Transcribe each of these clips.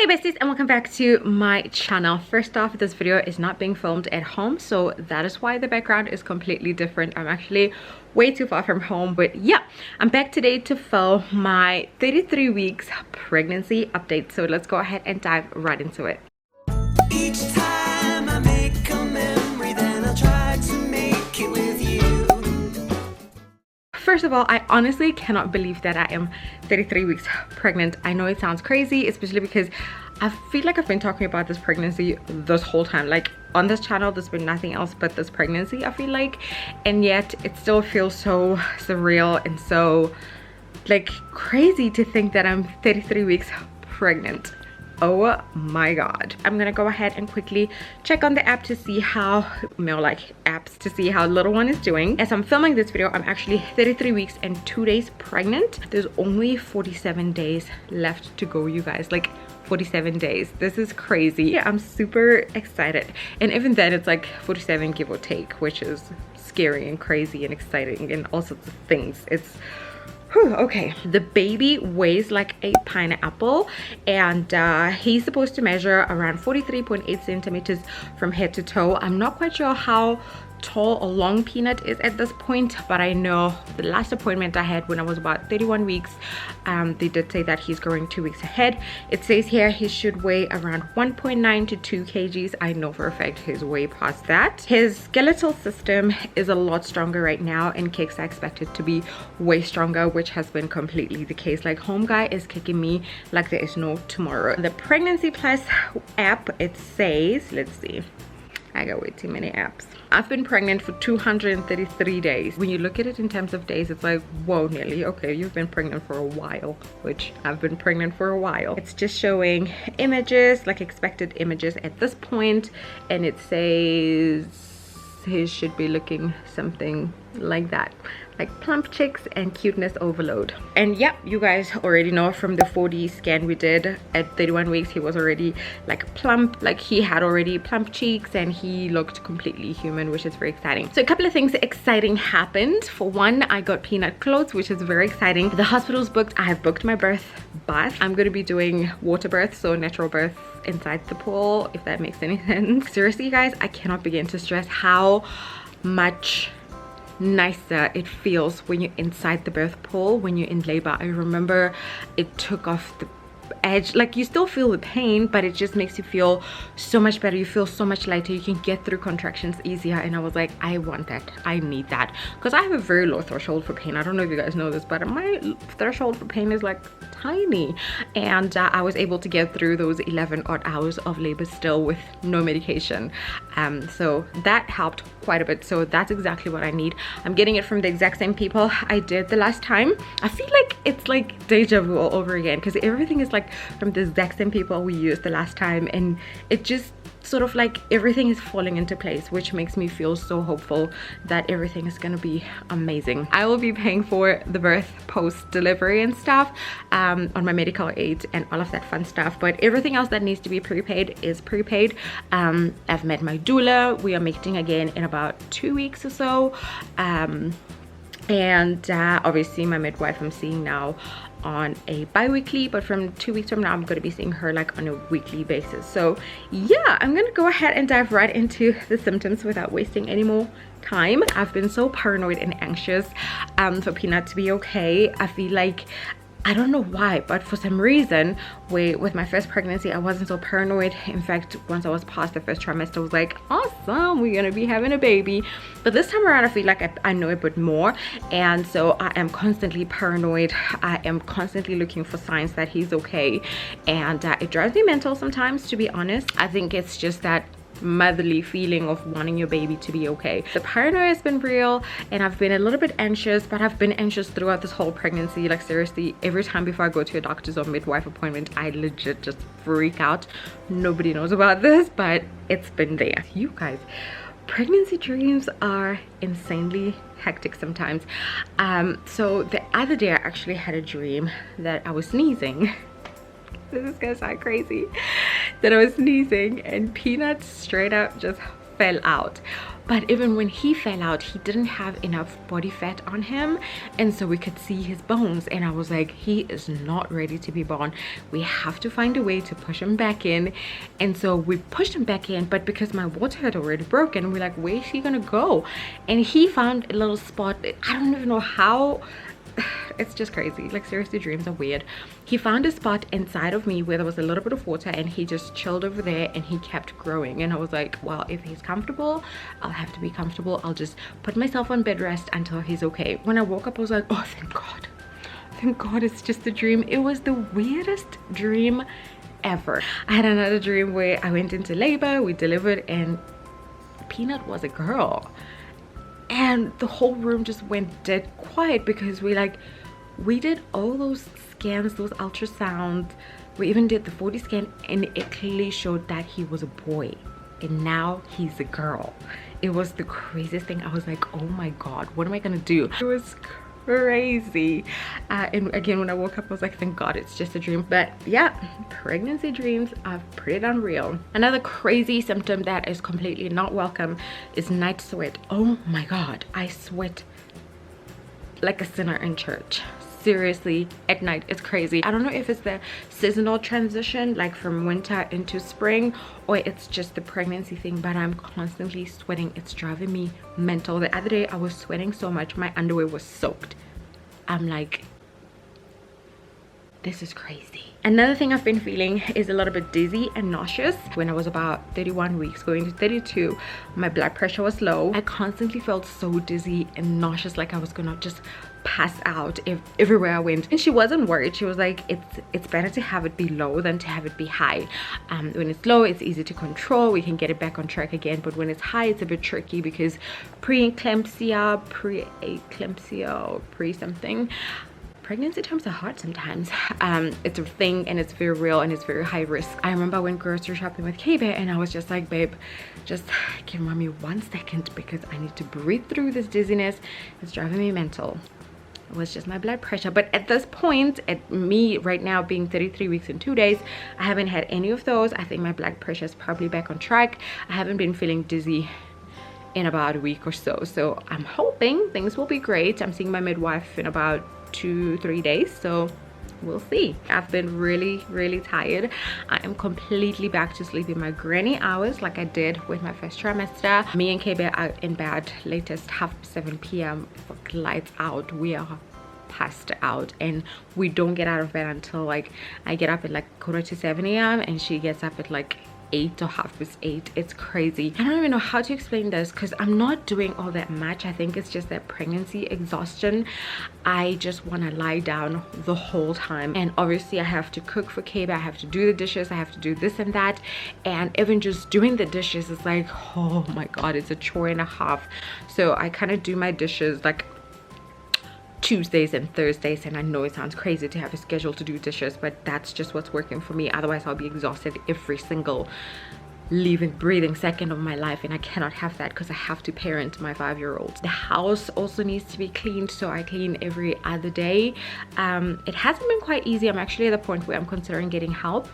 Besties, and welcome back to my channel. First off, this video is not being filmed at home, so that is why the background is completely different. I'm actually way too far from home, but yeah, I'm back today to film my 33 weeks pregnancy update. So let's go ahead and dive right into it. Each time I make a memory, then I'll try to make it with you. First of all, I honestly cannot believe that I am 33 weeks pregnant. I know it sounds crazy, especially because I feel like I've been talking about this pregnancy this whole time. Like on this channel, there's been nothing else but this pregnancy, I feel like. And yet it still feels so surreal and so like crazy to think that I'm 33 weeks pregnant. Oh my god. I'm gonna go ahead and quickly check on the app to see how, to see how little one is doing. As I'm filming this video, I'm actually 33 weeks and 2 days pregnant. There's only 47 days left to go, you guys. Like 47 days. This is crazy. Yeah, I'm super excited. And even then it's like 47 give or take, which is scary and crazy and exciting and all sorts of things. It's whew, okay. The baby weighs like a pineapple, and he's supposed to measure around 43.8 centimeters from head to toe. I'm not quite sure how tall or long Peanut is at this point, but I know the last appointment I had when I was about 31 weeks, they did say that he's growing 2 weeks ahead. It says here he should weigh around 1.9 to 2 kgs. I know for a fact he's way past that. His skeletal system is a lot stronger right now, and kicks are expected to be way stronger, which has been completely the case. Like home guy is kicking me like there is no tomorrow. The Pregnancy Plus app, it says, let's see, I got way too many apps. I've been pregnant for 233 days. When you look at it in terms of days, it's like, whoa, Nelly, okay, you've been pregnant for a while, which I've been pregnant for a while. It's just showing images, like expected images at this point, and it says his should be looking something like that, like plump chicks and cuteness overload. And yeah, you guys already know from the 4D scan we did at 31 weeks, he was already like plump, like he had already plump cheeks and he looked completely human, which is very exciting. So a couple of things exciting happened. For one, I got Peanut clothes, which is very exciting. The hospital's booked. I have booked my birth bath. I'm going to be doing water birth, so natural birth inside the pool, if that makes any sense. Seriously, you guys, I cannot begin to stress how much nicer it feels when you're inside the birth pool when you're in labor. I remember it took off the edge. Like you still feel the pain, but it just makes you feel so much better. You feel so much lighter. You can get through contractions easier. And I was like, I want that. I need that, because I have a very low threshold for pain. I don't know if you guys know this, but my threshold for pain is like tiny, and I was able to get through those 11 odd hours of labor still with no medication. So that helped quite a bit. So that's exactly what I need. I'm getting it from the exact same people I did the last time. I feel like it's like deja vu all over again, because everything is like from the exact same people we used the last time, and it just sort of like everything is falling into place, which makes me feel so hopeful that everything is gonna be amazing. I will be paying for the birth, post delivery and stuff on my medical aid and all of that fun stuff, but everything else that needs to be prepaid is prepaid. I've met my doula. We are meeting again in about 2 weeks or so, and obviously my midwife I'm seeing now on a bi-weekly, but from 2 weeks from now I'm going to be seeing her like on a weekly basis. So yeah, I'm gonna go ahead and dive right into the symptoms without wasting any more time. I've been so paranoid and anxious for Peanut to be okay. I feel like, I don't know why, but for some reason with my first pregnancy I wasn't so paranoid. In fact, once I was past the first trimester, I was like, awesome, we're gonna be having a baby. But this time around I feel like I know a bit more, and so I am constantly paranoid. I am constantly looking for signs that he's okay, and it drives me mental sometimes, to be honest. I think it's just that motherly feeling of wanting your baby to be okay. The paranoia has been real, and I've been a little bit anxious, but I've been anxious throughout this whole pregnancy. Like seriously, every time before I go to a doctor's or midwife appointment, I legit just freak out. Nobody knows about this, but it's been there. You guys, pregnancy dreams are insanely hectic sometimes. So the other day I actually had a dream that I was sneezing. This is gonna sound crazy, that I was sneezing and Peanut straight up just fell out. But even when he fell out, he didn't have enough body fat on him, and so we could see his bones. And I was like, he is not ready to be born. We have to find a way to push him back in. And so we pushed him back in, but because my water had already broken, we're like, where is he gonna go? And he found a little spot. I don't even know how. It's just crazy. Like, seriously, dreams are weird. He found a spot inside of me where there was a little bit of water, and he just chilled over there, and he kept growing. And I was like, well, if he's comfortable, I'll have to be comfortable. I'll just put myself on bed rest until he's okay. When I woke up, I was like, oh, thank God. Thank God it's just a dream. It was the weirdest dream ever. I had another dream where I went into labor, we delivered, and Peanut was a girl. And the whole room just went dead quiet because we did all those scans, those ultrasounds. We even did the 4D scan, and it clearly showed that he was a boy, and now he's a girl. It was the craziest thing. I was like, oh my God, what am I gonna do? It was crazy. And again, when I woke up, I was like, thank God it's just a dream. But yeah, pregnancy dreams are pretty unreal. Another crazy symptom that is completely not welcome is night sweat. Oh my God, I sweat like a sinner in church. Seriously, at night, it's crazy. I don't know if it's the seasonal transition, like from winter into spring, or it's just the pregnancy thing, but I'm constantly sweating. It's driving me mental. The other day I was sweating so much my underwear was soaked. I'm like, this is crazy. Another thing I've been feeling is a little bit dizzy and nauseous. When I was about 31 weeks going to 32, my blood pressure was low. I constantly felt so dizzy and nauseous, like I was gonna just pass out everywhere I went. And she wasn't worried. She was like, it's better to have it be low than to have it be high. When it's low, it's easy to control, we can get it back on track again, but when it's high, it's a bit tricky because pre-eclampsia, pre-something. Pregnancy times are hard sometimes. It's a thing, and it's very real, and it's very high risk. I remember I went grocery shopping with K-Bear, and I was just like, babe, just give mommy 1 second because I need to breathe through this dizziness. It's driving me mental. It was just my blood pressure. But at this point, at me right now being 33 weeks and 2 days, I haven't had any of those. I think my blood pressure is probably back on track. I haven't been feeling dizzy in about a week or so, so I'm hoping things will be great. I'm seeing my midwife in about 2-3 days, so we'll see. I've been really tired. I am completely back to sleeping my granny hours like I did with my first trimester. Me and KB are in bed latest 7:30 p.m. lights out. We are passed out, and we don't get out of bed until like I get up at like 7:45 a.m. and she gets up at like 8 or 8:30. It's crazy. I don't even know how to explain this because I'm not doing all that much. I think it's just that pregnancy exhaustion. I just want to lie down the whole time, and obviously I have to cook for Kaba, I have to do the dishes, I have to do this and that, and even just doing the dishes is like, oh my God, it's a chore and a half. So I kind of do my dishes like Tuesdays and Thursdays, and I know it sounds crazy to have a schedule to do dishes, but that's just what's working for me. Otherwise I'll be exhausted every single living breathing second of my life, and I cannot have that because I have to parent my 5-year-old. The house also needs to be cleaned, so I clean every other day. It hasn't been quite easy. I'm actually at the point where I'm considering getting help,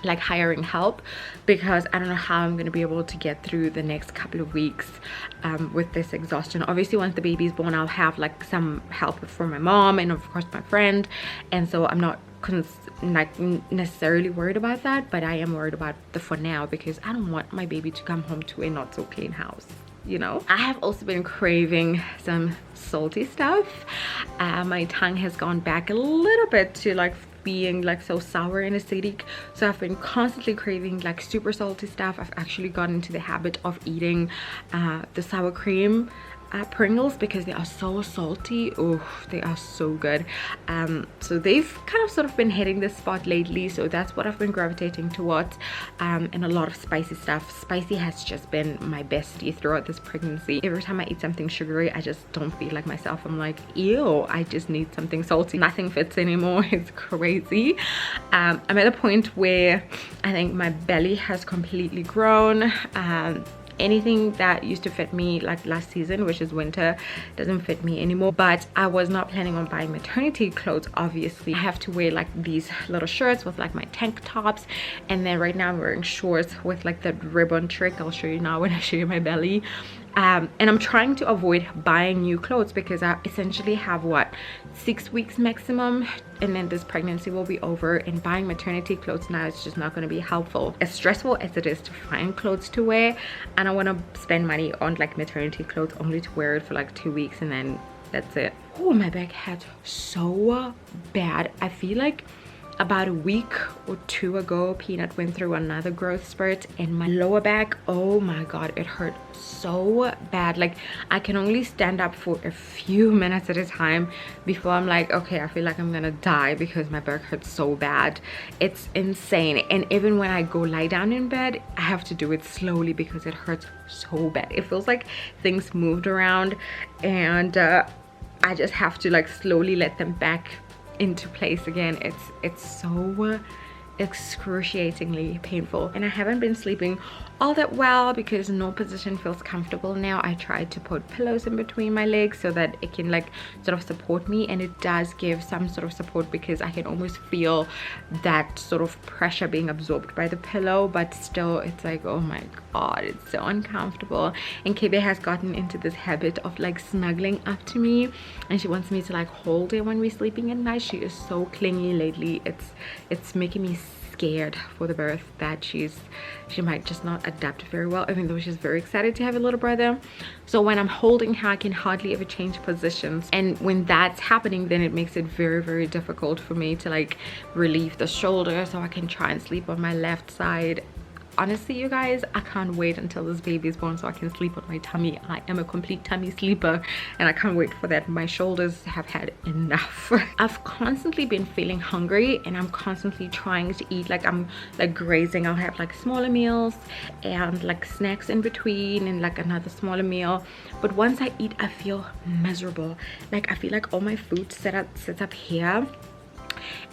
like hiring help, because I don't know how I'm going to be able to get through the next couple of weeks with this exhaustion. Obviously once the baby's born, I'll have like some help from my mom and of course my friend, and so I'm not necessarily worried about that, but I am worried about the for now because I don't want my baby to come home to a not so clean house, you know. I have also been craving some salty stuff. My tongue has gone back a little bit to like being like so sour and acidic, so I've been constantly craving like super salty stuff. I've actually gotten into the habit of eating the sour cream Pringles because they are so salty. Oh, they are so good. So they've kind of sort of been hitting this spot lately, so that's what I've been gravitating towards, and a lot of spicy stuff. Spicy has just been my bestie throughout this pregnancy. Every time I eat something sugary, I just don't feel like myself. I'm like, ew, I just need something salty. Nothing fits anymore. It's crazy. I'm at a point where I think my belly has completely grown. Anything that used to fit me like last season, which is winter, doesn't fit me anymore. But I was not planning on buying maternity clothes. Obviously I have to wear like these little shirts with like my tank tops, and then right now I'm wearing shorts with like the ribbon trick. I'll show you now when I show you my belly. And I'm trying to avoid buying new clothes because I essentially have what, 6 weeks maximum, and then this pregnancy will be over, and buying maternity clothes now is just not going to be helpful. As stressful as it is to find clothes to wear, I don't want to spend money on like maternity clothes only to wear it for like 2 weeks and then that's it. Oh, my back hurts so bad. I feel like about a week or 2 ago, Peanut went through another growth spurt in my lower back. Oh my god, it hurt so bad. Like I can only stand up for a few minutes at a time before I'm like, okay, I feel like I'm gonna die because my back hurts so bad. It's insane. And even when I go lie down in bed, I have to do it slowly because it hurts so bad. It feels like things moved around, and I just have to like slowly let them back into place again. It's so excruciatingly painful, and I haven't been sleeping all that well because no position feels comfortable now. I tried to put pillows in between my legs so that it can like sort of support me, and it does give some sort of support because I can almost feel that sort of pressure being absorbed by the pillow, but still it's like, oh my god, it's so uncomfortable. And KB has gotten into this habit of like snuggling up to me, and she wants me to like hold her when we're sleeping at night. She is so clingy lately. It's making me scared for the birth that she might just not adapt very well, even though she's very excited to have a little brother. So when I'm holding her, I can hardly ever change positions, and when that's happening, then it makes it very, very difficult for me to like relieve the shoulder so I can try and sleep on my left side. Honestly, you guys, I can't wait until this baby is born so I can sleep on my tummy. I am a complete tummy sleeper, and I can't wait for that. My shoulders have had enough. I've constantly been feeling hungry, and I'm constantly trying to eat. Like I'm like grazing. I'll have like smaller meals and like snacks in between and like another smaller meal. But once I eat, I feel miserable. Like I feel like all my food sits up here,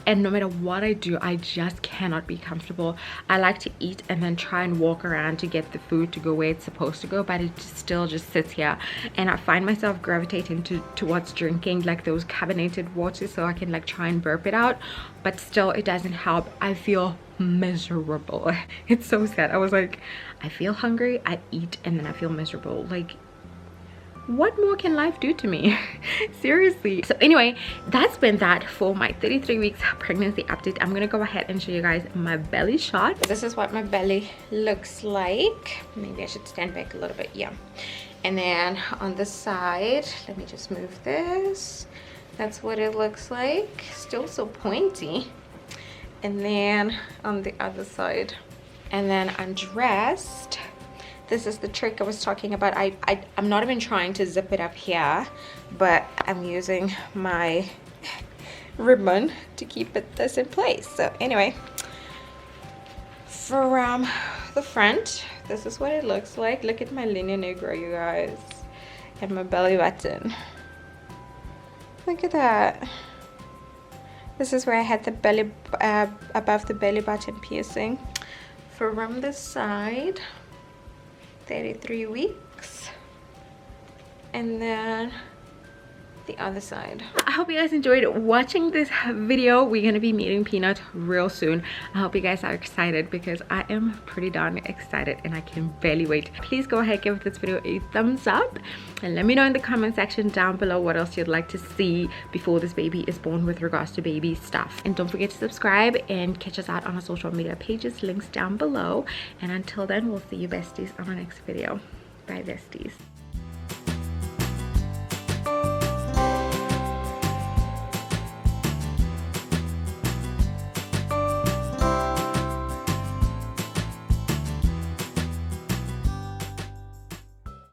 and no matter what I do, I just cannot be comfortable. I like to eat and then try and walk around to get the food to go where it's supposed to go, but it still just sits here, and I find myself gravitating towards drinking like those carbonated waters so I can like try and burp it out, but still it doesn't help. I feel miserable. It's so sad. I was like, I feel hungry, I eat, and then I feel miserable. Like, what more can life do to me? Seriously. So anyway, that's been that for my 33 weeks pregnancy update. I'm gonna go ahead and show you guys my belly shot. This is what my belly looks like. Maybe I should stand back a little bit. Yeah. And then on the side, let me just move this. That's what it looks like. Still so pointy. And then on the other side, and then undressed. This is the trick I was talking about. I'm not even trying to zip it up here, but I'm using my ribbon to keep this in place. So anyway, from the front, this is what it looks like. Look at my linea negra, you guys, and my belly button. Look at that. This is where I had the belly above the belly button piercing. From the side, 33 weeks, and then the other side. I hope you guys enjoyed watching this video. We're gonna be meeting Peanut real soon. I hope you guys are excited because I am pretty darn excited, and I can barely wait. Please go ahead, give this video a thumbs up, and let me know in the comment section down below what else you'd like to see before this baby is born with regards to baby stuff. And don't forget to subscribe and catch us out on our social media pages, links down below. And until then, we'll see you besties on our next video. Bye, besties.